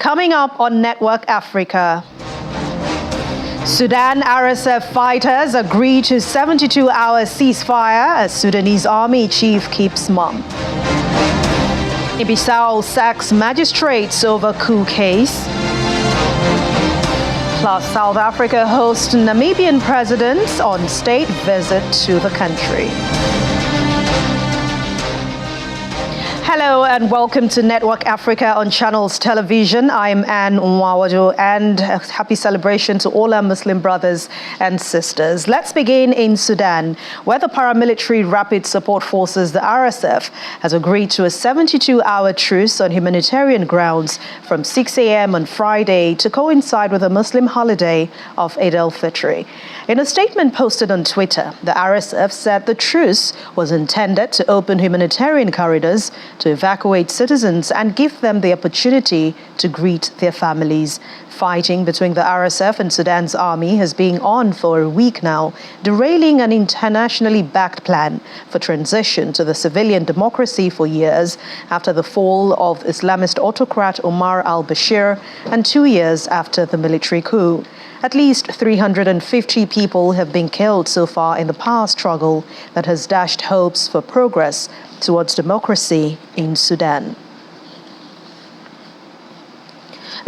Coming up on Network Africa. Sudan RSF fighters agree to 72-hour ceasefire as Sudanese army chief keeps mum. Guinea-Bissau sacks magistrates over coup case. Plus, South Africa hosts Namibian president on state visit to the country. Hello and welcome to Network Africa on Channels Television. I'm Anne Nwawado, and a happy celebration to all our Muslim brothers and sisters. Let's begin in Sudan, where the paramilitary Rapid Support Forces, the RSF, has agreed to a 72-hour truce on humanitarian grounds from 6 a.m. on Friday to coincide with the Muslim holiday of al-Fitr. In a statement posted on Twitter, the RSF said the truce was intended to open humanitarian corridors to evacuate citizens and give them the opportunity to greet their families. Fighting between the RSF and Sudan's army has been on for a week now, derailing an internationally backed plan for transition to the civilian democracy for years after the fall of Islamist autocrat Omar al-Bashir and 2 years after the military coup. At least 350 people have been killed so far in the power struggle that has dashed hopes for progress towards democracy in Sudan.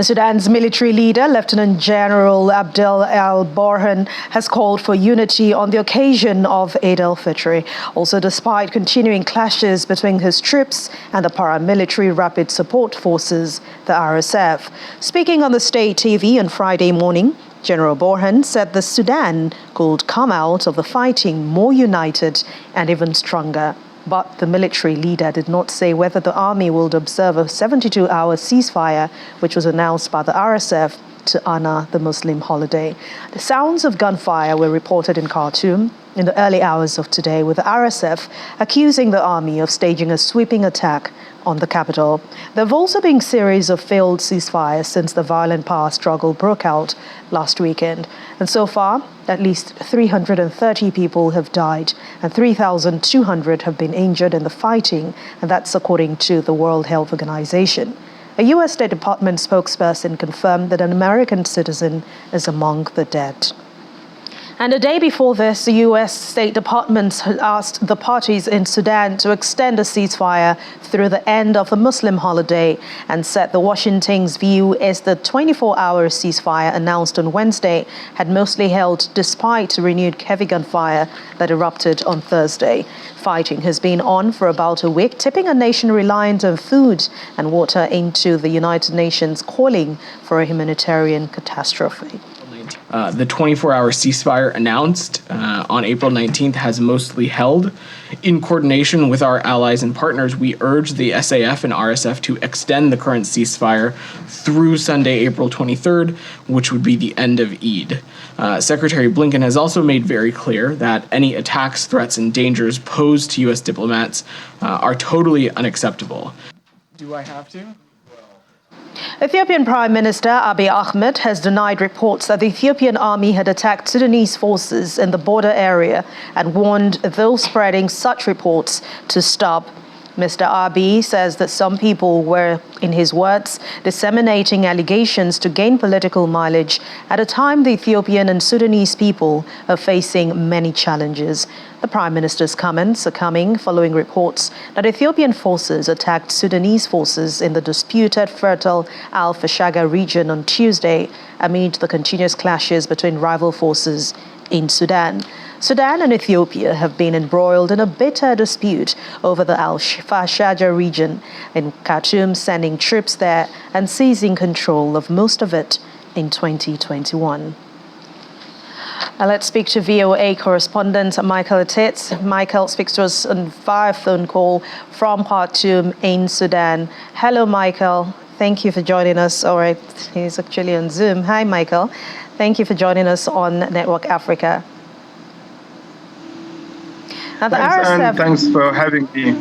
Sudan's military leader, Lieutenant General Abdel al-Burhan, has called for unity on the occasion of Eid al-Fitr, also despite continuing clashes between his troops and the paramilitary Rapid Support Forces, the RSF. Speaking on the state TV on Friday morning, General Burhan said the Sudan could come out of the fighting more united and even stronger. But the military leader did not say whether the army will observe a 72-hour ceasefire, which was announced by the RSF to honor the Muslim holiday. The sounds of gunfire were reported in Khartoum in the early hours of today, with the RSF accusing the army of staging a sweeping attack on the capital. There have also been a series of failed ceasefires since the violent power struggle broke out last weekend. And so far, at least 330 people have died and 3,200 have been injured in the fighting, and that's according to the World Health Organization. A U.S. State Department spokesperson confirmed that an American citizen is among the dead. And a day before this, the U.S. State Department had asked the parties in Sudan to extend a ceasefire through the end of the Muslim holiday and said the Washington's view is the 24-hour ceasefire announced on Wednesday had mostly held despite renewed heavy gunfire that erupted on Thursday. Fighting has been on for about a week, tipping a nation reliant on food and water into the United Nations calling for a humanitarian catastrophe. The 24-hour ceasefire announced on April 19th has mostly held. In coordination with our allies and partners, we urge the SAF and RSF to extend the current ceasefire through Sunday, April 23rd, which would be the end of Eid. Secretary Blinken has also made very clear that any attacks, threats, and dangers posed to U.S. diplomats are totally unacceptable. Do I have to? Ethiopian Prime Minister Abiy Ahmed has denied reports that the Ethiopian army had attacked Sudanese forces in the border area and warned those spreading such reports to stop. Mr. Abiy says that some people were, in his words, disseminating allegations to gain political mileage at a time the Ethiopian and Sudanese people are facing many challenges. The Prime Minister's comments are coming following reports that Ethiopian forces attacked Sudanese forces in the disputed fertile al-Fashagha region on Tuesday amid the continuous clashes between rival forces in Sudan. Sudan and Ethiopia have been embroiled in a bitter dispute over the al-Fashagha region, in Khartoum sending troops there and seizing control of most of it in 2021. Let's speak to VOA correspondent Michael Atitz. Michael speaks to us via phone call from Khartoum in Sudan. Hello, Michael. Thank you for joining us. All right, he's actually on Zoom. Hi, Michael. Thank you for joining us on Network Africa. Now, Thanks, Anne. Thanks for having me.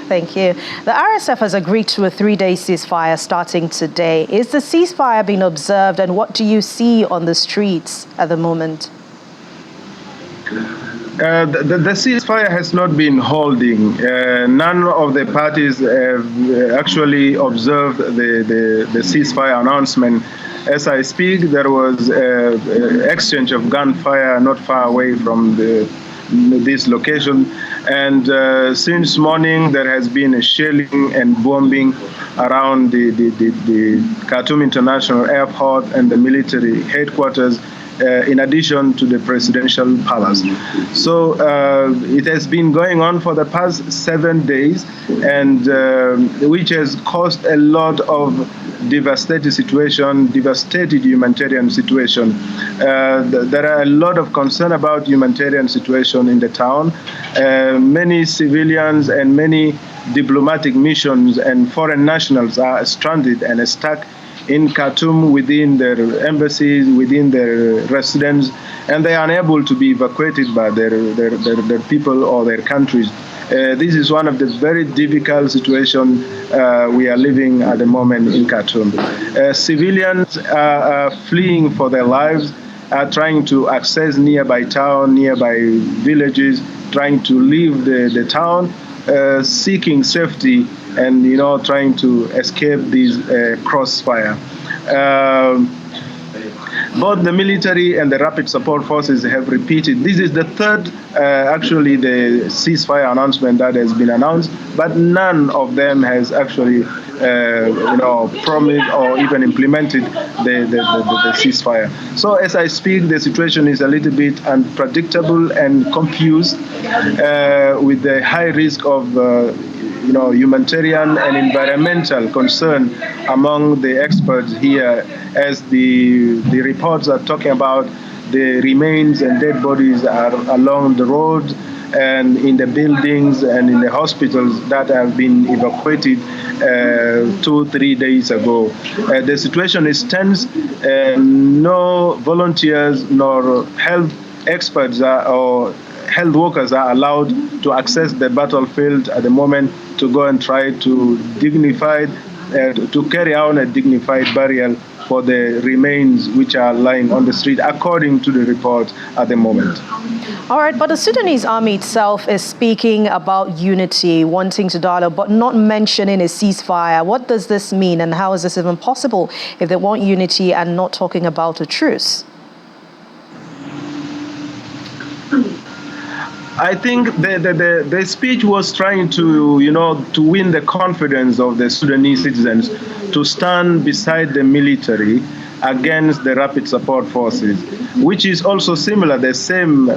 Thank you. The RSF has agreed to a 3-day ceasefire starting today. Is the ceasefire being observed, and what do you see on the streets at the moment? The ceasefire has not been holding. None of the parties have actually observed the ceasefire announcement. As I speak, there was exchange of gunfire not far away from this location. And since morning, there has been a shelling and bombing around the Khartoum International Airport and the military headquarters, in addition to the presidential palace. So it has been going on for the past 7 days, and which has caused a lot of devastated humanitarian situation. There are a lot of concern about humanitarian situation in the town. Many civilians and many diplomatic missions and foreign nationals are stranded and stuck in Khartoum within their embassies, within their residence, and they are unable to be evacuated by their people or their countries. This is one of the very difficult situations we are living at the moment in Khartoum. Civilians are fleeing for their lives, are trying to access nearby town, nearby villages, trying to leave the town, seeking safety and trying to escape this crossfire. Both the military and the rapid support forces have repeated. This is the third, actually, the ceasefire announcement that has been announced, but none of them has actually, promised or even implemented the ceasefire. So as I speak, the situation is a little bit unpredictable and confused, with the high risk of humanitarian and environmental concern among the experts here, as the reports are talking about the remains and dead bodies are along the road and in the buildings and in the hospitals that have been evacuated 2-3 days ago. The situation is tense. No volunteers nor health experts or health workers are allowed to access the battlefield at the moment to go and try to to carry out a dignified burial for the remains which are lying on the street, according to the report at the moment. All right, but the Sudanese army itself is speaking about unity, wanting to dialogue, but not mentioning a ceasefire. What does this mean, and how is this even possible if they want unity and not talking about a truce? I think the speech was trying to win the confidence of the Sudanese citizens to stand beside the military against the rapid support forces, which is also similar. The same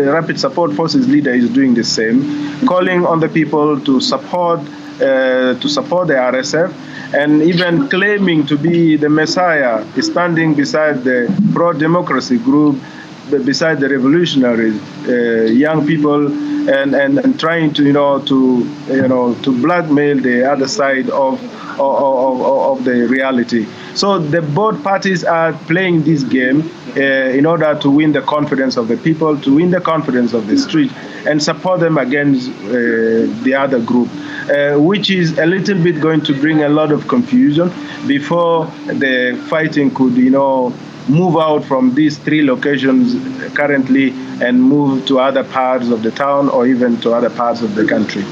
rapid support forces leader is doing the same, calling on the people to support the RSF, and even claiming to be the Messiah, standing beside the pro-democracy group, beside the revolutionaries, young people, and trying to to blackmail the other side of the reality. So both parties are playing this game in order to win the confidence of the people, to win the confidence of the street, and support them against the other group, which is a little bit going to bring a lot of confusion before the fighting could move out from these 3 locations currently and move to other parts of the town or even to other parts of the country.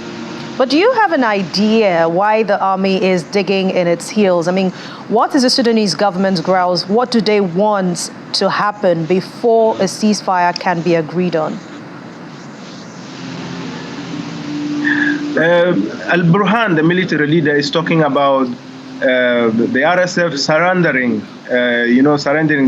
But do you have an idea why the army is digging in its heels? I mean, what is the Sudanese government's grounds? What do they want to happen before a ceasefire can be agreed on? Al-Burhan, the military leader, is talking about the RSF surrendering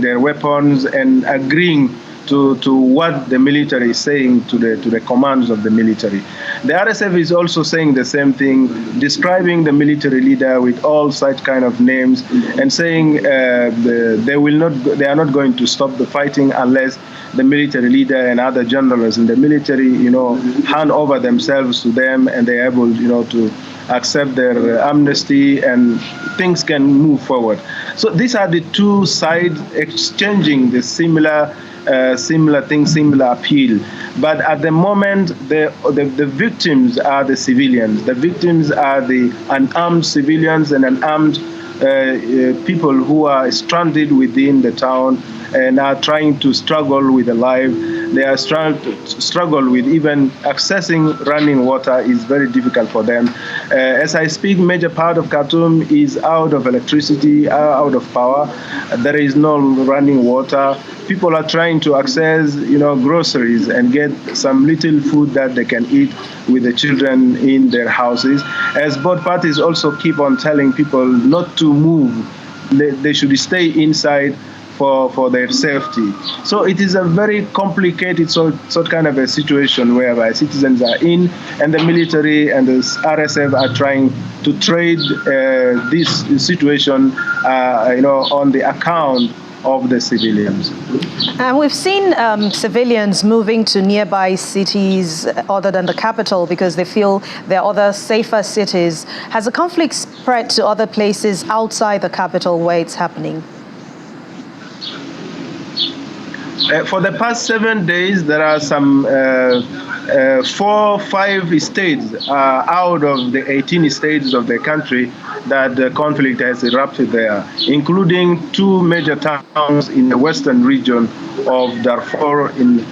their weapons and agreeing to what the military is saying to the commands of the military. The RSF is also saying the same thing, describing the military leader with all such kind of names and saying they are not going to stop the fighting unless the military leader and other generals in the military, hand over themselves to them and they are able, to accept their amnesty and things can move forward. So these are the two sides exchanging the similar things, similar appeal. But at the moment, the victims are the civilians. The victims are the unarmed civilians and unarmed people who are stranded within the town and are trying to struggle with their life. they are struggle with even accessing running water is very difficult for them. As I speak, major part of Khartoum is out of electricity, out of power. There is no running water. People are trying to access, groceries and get some little food that they can eat with the children in their houses. As both parties also keep on telling people not to move, they should stay inside for their safety. So it is a very complicated sort kind of a situation whereby citizens are in, and the military and the RSF are trying to trade this situation, on the account of the civilians. And we've seen civilians moving to nearby cities other than the capital because they feel there are other safer cities. Has the conflict spread to other places outside the capital where it's happening? For the past 7 days, there are some 4-5 states out of the 18 states of the country that the conflict has erupted there, including 2 major towns in the western region of Darfur, in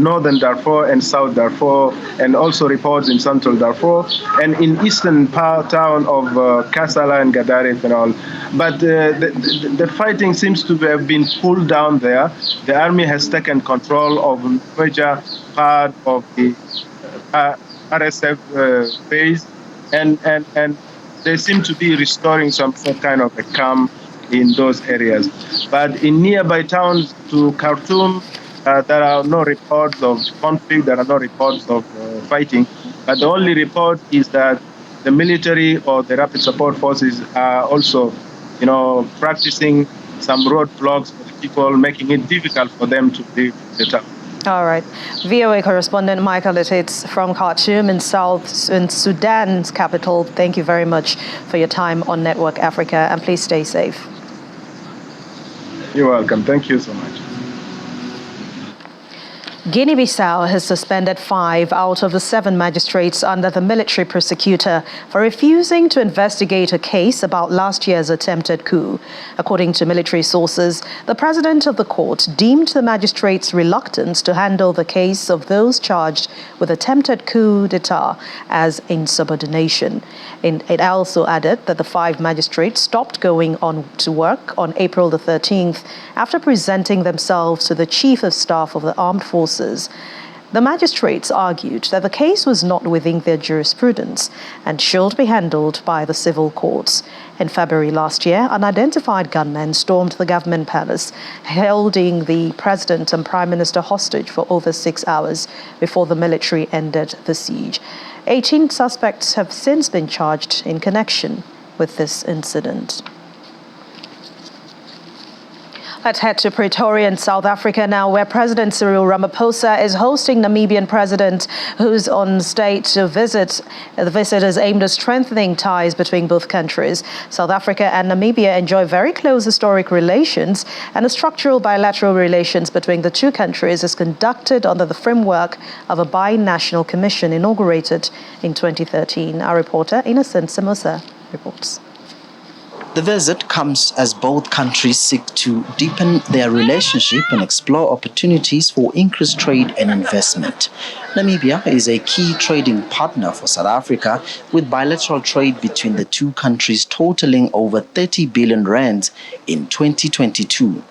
northern Darfur and South Darfur, and also reports in central Darfur, and in eastern town of Kassala and Gadaref and all. But the fighting seems to have been pulled down there. The army has taken control of a major part of the RSF base, and they seem to be restoring some kind of a calm in those areas. But in nearby towns to Khartoum, there are no reports of conflict, there are no reports of fighting. But the only report is that the military or the rapid support forces are also, practicing some roadblocks for the people, making it difficult for them to leave the town. All right. VOA correspondent Michael Lititz from Khartoum in Sudan's capital. Thank you very much for your time on Network Africa, and please stay safe. You're welcome. Thank you so much. Guinea-Bissau has suspended 5 out of the 7 magistrates under the military prosecutor for refusing to investigate a case about last year's attempted coup. According to military sources, the president of the court deemed the magistrates' reluctance to handle the case of those charged with attempted coup d'etat as insubordination. It also added that the 5 magistrates stopped going on to work on April the 13th after presenting themselves to the Chief of Staff of the Armed Forces. The magistrates argued that the case was not within their jurisprudence and should be handled by the civil courts. In February last year, unidentified gunmen stormed the government palace, holding the president and prime minister hostage for over 6 hours before the military ended the siege. 18 suspects have since been charged in connection with this incident. Let's head to Pretoria in South Africa now, where President Cyril Ramaphosa is hosting Namibian president who's on state to visit. The visit is aimed at strengthening ties between both countries. South Africa and Namibia enjoy very close historic relations, and the structural bilateral relations between the two countries is conducted under the framework of a binational commission inaugurated in 2013. Our reporter Innocent Simosa reports. The visit comes as both countries seek to deepen their relationship and explore opportunities for increased trade and investment. Namibia is a key trading partner for South Africa, with bilateral trade between the two countries totaling over 30 billion rands in 2022.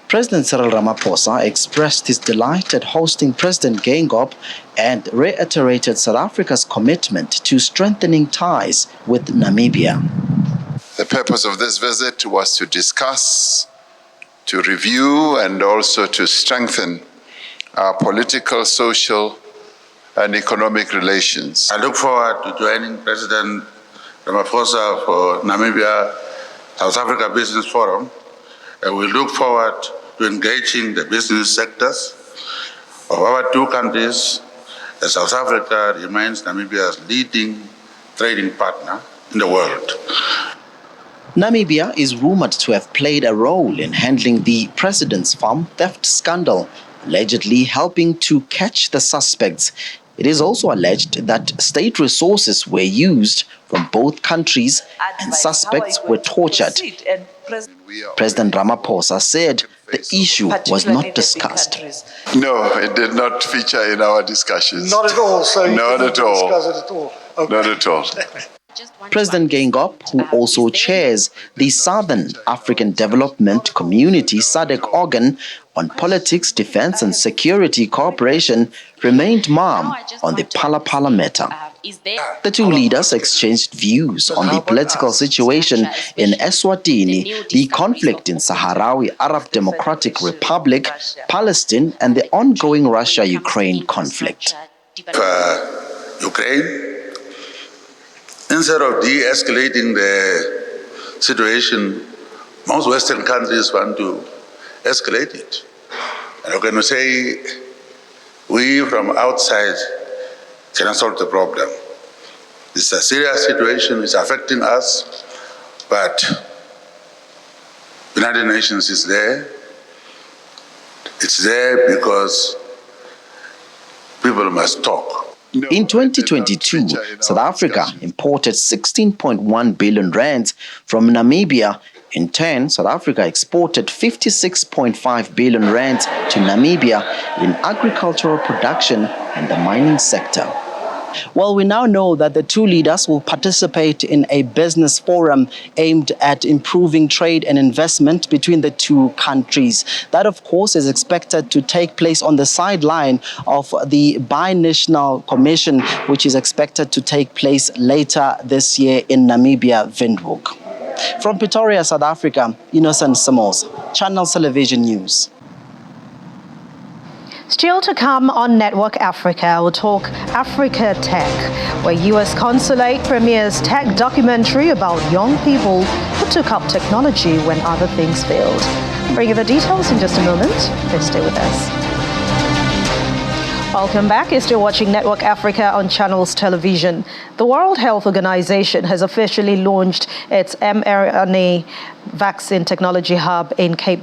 President Cyril Ramaphosa expressed his delight at hosting President Geingob and reiterated South Africa's commitment to strengthening ties with Namibia. The purpose of this visit was to discuss, to review, and also to strengthen our political, social, and economic relations. I look forward to joining President Ramaphosa for Namibia South Africa Business Forum, and we look forward to engaging the business sectors of our two countries, as South Africa remains Namibia's leading trading partner in the world. Namibia is rumored to have played a role in handling the president's farm theft scandal, allegedly helping to catch the suspects. It is also alleged that state resources were used from both countries and suspects were tortured. President Ramaphosa said the issue was not discussed. No, it did not feature in our discussions. Not at all, so you Not didn't at all. discuss it at all. Okay. Not at all. President Geingob, who also chairs the Southern African Development Community SADC organ on politics, defense and security cooperation, remained mum on the Phala matter. The two leaders exchanged views on the political situation in Eswatini, the conflict in Sahrawi Arab Democratic Republic, Palestine, and the ongoing Russia-Ukraine conflict. Ukraine, instead of de-escalating the situation, most Western countries want to escalate it. And I'm going to say, we from outside cannot solve the problem. It's a serious situation, it's affecting us, but United Nations is there. It's there because people must talk. In 2022, South Africa imported 16.1 billion rands from Namibia. In turn, South Africa exported 56.5 billion rands to Namibia in agricultural production and the mining sector. Well, we now know that the two leaders will participate in a business forum aimed at improving trade and investment between the two countries. That, of course, is expected to take place on the sideline of the Binational Commission, which is expected to take place later this year in Namibia, Windhoek. From Pretoria, South Africa, Innocent Samos, Channels Television News. Still to come on Network Africa, we'll talk Africa Tech, where U.S. Consulate premieres tech documentary about young people who took up technology when other things failed. I'll bring you the details in just a moment. Please stay with us. Welcome back. You're still watching Network Africa on Channels Television. The World Health Organization has officially launched its mRNA vaccine technology hub in Cape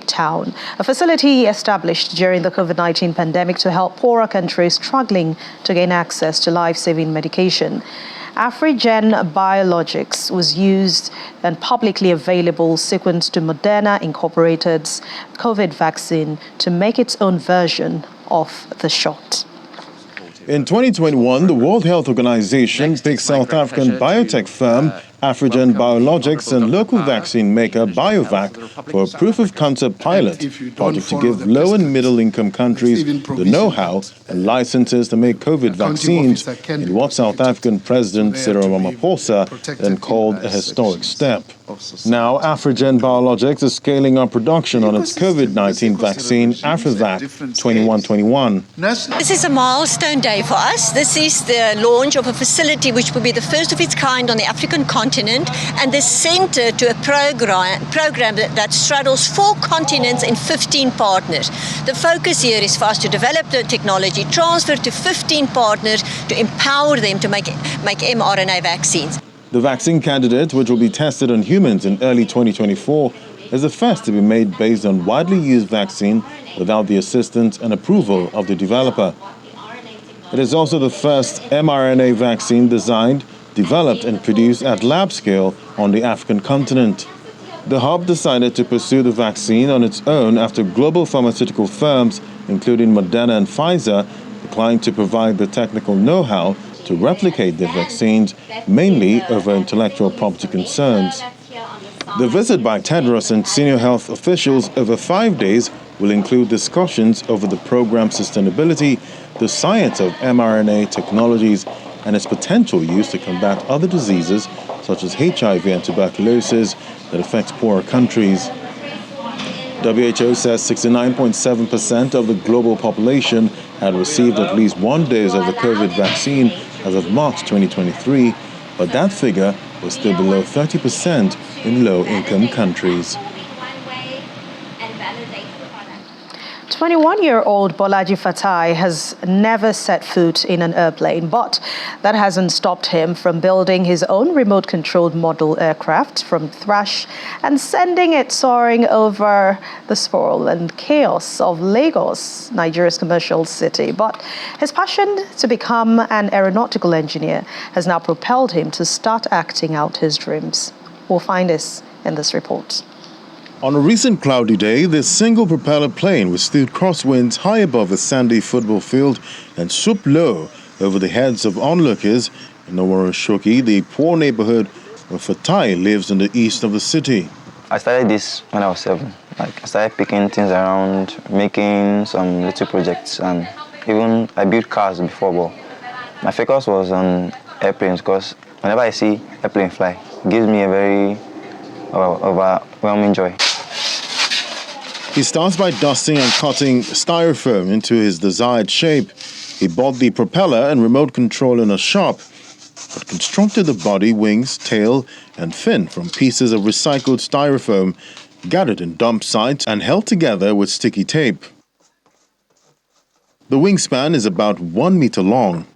Town, a facility established during the COVID-19 pandemic to help poorer countries struggling to gain access to life-saving medication. Afrigen Biologics was used and publicly available sequence to Moderna Incorporated's COVID vaccine to make its own version of the shot. In 2021, the World Health Organization picked South African biotech firm Afrigen Biologics and local vaccine maker BioVac for a proof-of-concept pilot project to give low- and middle-income countries the know-how and licenses to make COVID vaccines in what South African President Cyril Ramaphosa then called a historic step. Now, Afrigen Biologics is scaling up production on its COVID-19 vaccine, AfriVac 2121. This is a milestone day for us. This is the launch of a facility which will be the first of its kind on the African continent and the center to a program that straddles 4 continents and 15 partners. The focus here is for us to develop the technology, transfer to 15 partners to empower them to make mRNA vaccines. The vaccine candidate, which will be tested on humans in early 2024, is the first to be made based on widely used vaccine without the assistance and approval of the developer. It is also the first mRNA vaccine designed, developed and produced at lab scale on the African continent. The hub decided to pursue the vaccine on its own after global pharmaceutical firms, including Moderna and Pfizer, declined to provide the technical know-how to replicate the vaccines, mainly over intellectual property concerns. The visit by Tedros and senior health officials over 5 days will include discussions over the program's sustainability, the science of mRNA technologies, and its potential use to combat other diseases such as HIV and tuberculosis that affects poorer countries. WHO says 69.7% of the global population had received at least 1 dose of the COVID vaccine as of March 2023, but that figure was still below 30% in low-income countries. 21-year-old Bolaji Fatai has never set foot in an airplane, but that hasn't stopped him from building his own remote-controlled model aircraft from thrash and sending it soaring over the sprawl and chaos of Lagos, Nigeria's commercial city. But his passion to become an aeronautical engineer has now propelled him to start acting out his dreams. We'll find this in this report. On a recent cloudy day, this single-propeller plane withstood crosswinds high above a sandy football field and swooped low over the heads of onlookers in Shoki, the poor neighborhood where Fatai lives in the east of the city. I started this when I was 7. I started picking things around, making some little projects, and even I built cars before, but my focus was on airplanes because whenever I see airplane fly, it gives me a very overwhelming joy. He starts by dusting and cutting styrofoam into his desired shape. He bought the propeller and remote control in a shop, but constructed the body, wings, tail, and fin from pieces of recycled styrofoam gathered in dump sites and held together with sticky tape. The wingspan is about 1 meter long.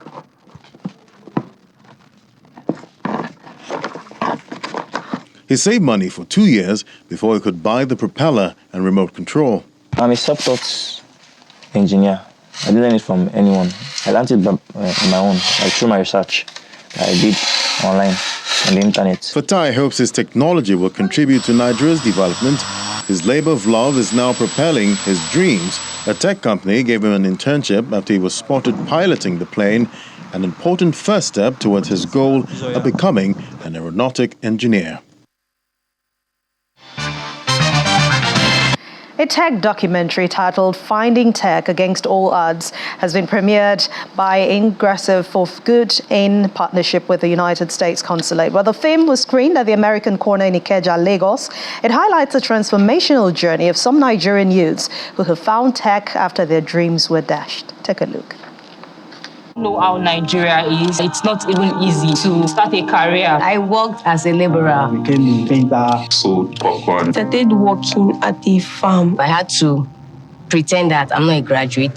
He saved money for 2 years before he could buy the propeller and remote control. I'm a self-taught engineer. I didn't learn it from anyone. I learned it on my own, through my research that I did online on the internet. Fatai hopes his technology will contribute to Nigeria's development. His labor of love is now propelling his dreams. A tech company gave him an internship after he was spotted piloting the plane, an important first step towards his goal of becoming an aeronautic engineer. A tech documentary titled Finding Tech Against All Odds has been premiered by Ingressive for Good in partnership with the United States Consulate. While the film was screened at the American Corner in Ikeja, Lagos, it highlights the transformational journey of some Nigerian youths who have found tech after their dreams were dashed. Take a look. Know how Nigeria is. It's not even easy to start a career. I worked as a laborer. Became a painter, sold popcorn. Started working at the farm. I had to pretend that I'm not a graduate.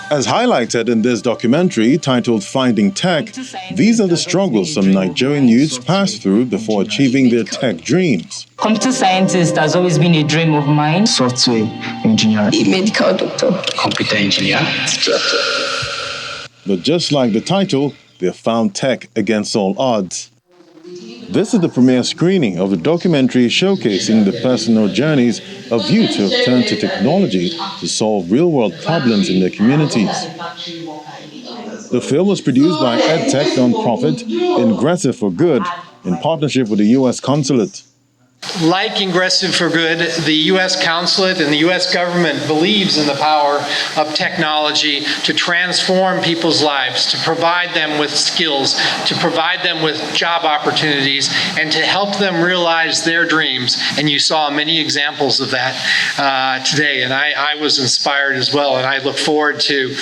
As highlighted in this documentary titled Finding Tech, these are the struggles some Nigerian youths pass through before achieving their tech dreams. Computer scientist has always been a dream of mine. Software engineer. A medical doctor. Computer engineer. But just like the title, they have found tech against all odds. This is the premiere screening of the documentary showcasing the personal journeys of youth who have turned to technology to solve real-world problems in their communities. The film was produced by EdTech nonprofit Ingressive for Good in partnership with the U.S. Consulate. Like Ingressive for Good, the U.S. Consulate and the U.S. government believes in the power of technology to transform people's lives, to provide them with skills, to provide them with job opportunities, and to help them realize their dreams. And you saw many examples of that today, and I was inspired as well. And I look forward to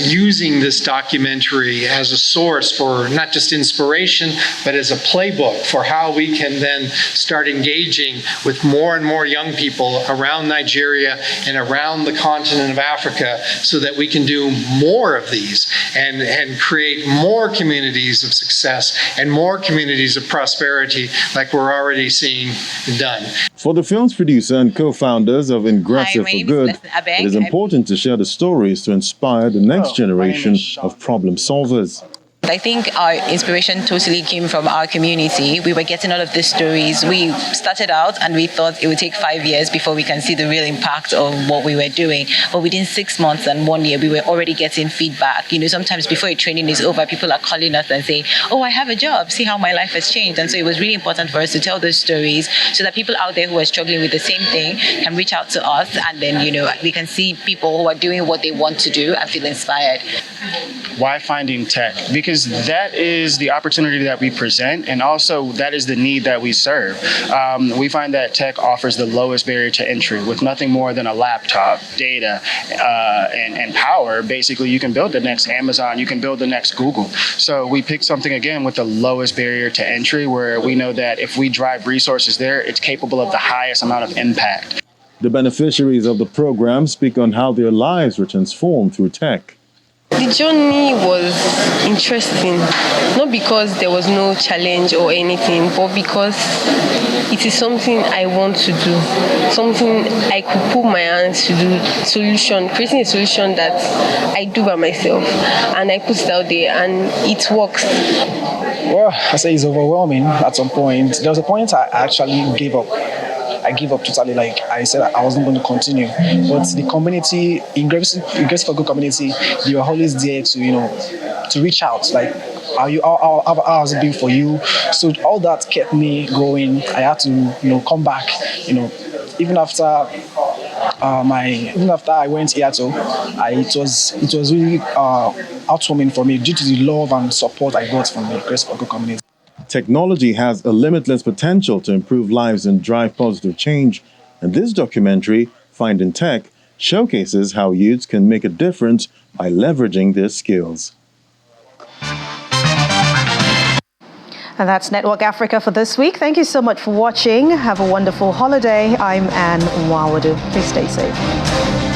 using this documentary as a source for not just inspiration, but as a playbook for how we can then start engaging with more and more young people around Nigeria and around the continent of Africa so that we can do more of these and create more communities of success and more communities of prosperity like we're already seeing done. For the film's producer and co-founders of Ingressive for Good, it is important to share the stories to inspire the next generation of problem solvers. I think our inspiration totally came from our community. We were getting all of these stories. We started out and we thought it would take 5 years before we can see the real impact of what we were doing. But within 6 months and 1 year, we were already getting feedback. You know, sometimes before a training is over, people are calling us and saying, oh, I have a job. See how my life has changed. And so it was really important for us to tell those stories so that people out there who are struggling with the same thing can reach out to us. And then, you know, we can see people who are doing what they want to do and feel inspired. Why Finding Tech? Because that is the opportunity that we present, and also that is the need that we serve. We find that tech offers the lowest barrier to entry. With nothing more than a laptop, data, and power, basically you can build the next Amazon, you can build the next Google. So we picked something again with the lowest barrier to entry, where we know that if we drive resources there, it's capable of the highest amount of impact. The beneficiaries of the program speak on how their lives were transformed through tech. The journey was interesting, not because there was no challenge or anything, but because it is something I want to do, something I could put my hands to do, creating a solution that I do by myself, and I put it out there, and it works. Well, I say it's overwhelming at some point. There was a point I actually gave up. I gave up totally. Like I said, I wasn't going to continue. But the community, in Grace for Good community, they were always there to reach out. Like, how has it been for you? So all that kept me going. I had to, come back. Even after I went here, it was really heartwarming for me due to the love and support I got from the Grace for Good community. Technology has a limitless potential to improve lives and drive positive change, and this documentary, Finding Tech, showcases how youths can make a difference by leveraging their skills. And that's Network Africa for this week. Thank you so much for watching. Have a wonderful holiday. I'm Anne Nwawadu. Please stay safe.